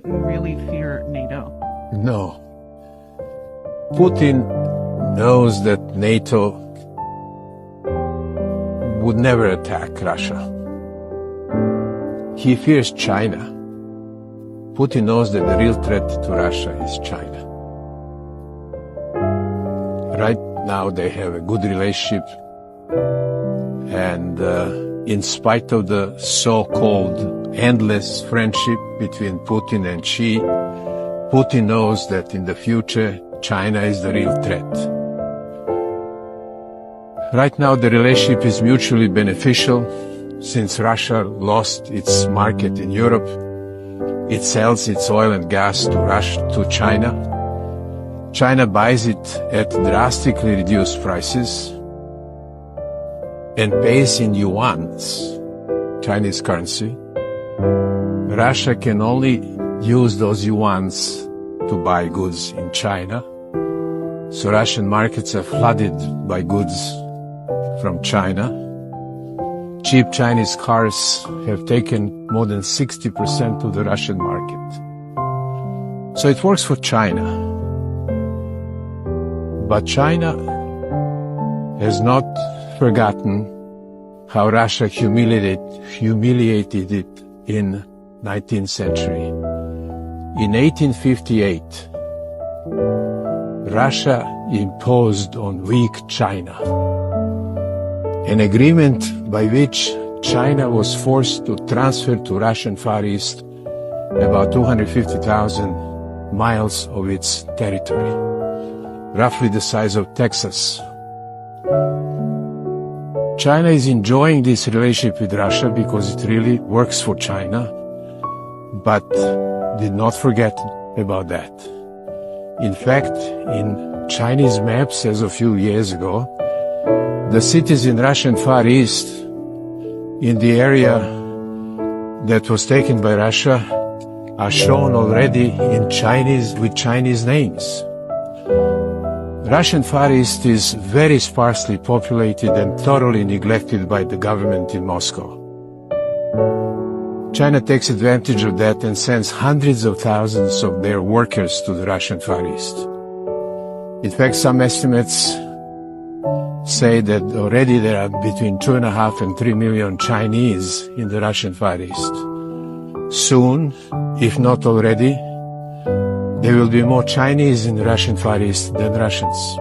Really fear NATO? No. Putin knows that NATO would never attack Russia. He fears China. Putin knows that the real threat to Russia is China. Right now they have a good relationship, and in spite of the so-called endless friendship between Putin and Xi, Putin knows that in the future China is the real threat. Right now the relationship is mutually beneficial. Since Russia lost its market in Europe, it sells its oil and gas to China. China buys it at drastically reduced prices and pays in yuans, Chinese currency. Russia can only use those yuans to buy goods in China. So Russian markets are flooded by goods from China. Cheap Chinese cars have taken more than 60% of the Russian market. So it works for China. But China has not forgotten how Russia humiliated it in 19th century. In 1858, Russia imposed on weak China an agreement by which China was forced to transfer to Russian Far East about 250,000 miles of its territory, roughly the size of Texas. China is enjoying this relationship with Russia because it really works for China, but did not forget about that. In fact, in Chinese maps as of a few years ago, the cities in Russian Far East, in the area that was taken by Russia, are shown already in Chinese, with Chinese names. Russian Far East is very sparsely populated and thoroughly neglected by the government in Moscow. China takes advantage of that and sends hundreds of thousands of their workers to the Russian Far East. In fact, some estimates say that already there are between 2.5 and 3 million Chinese in the Russian Far East. Soon, if not already, there will be more Chinese in the Russian Far East than Russians.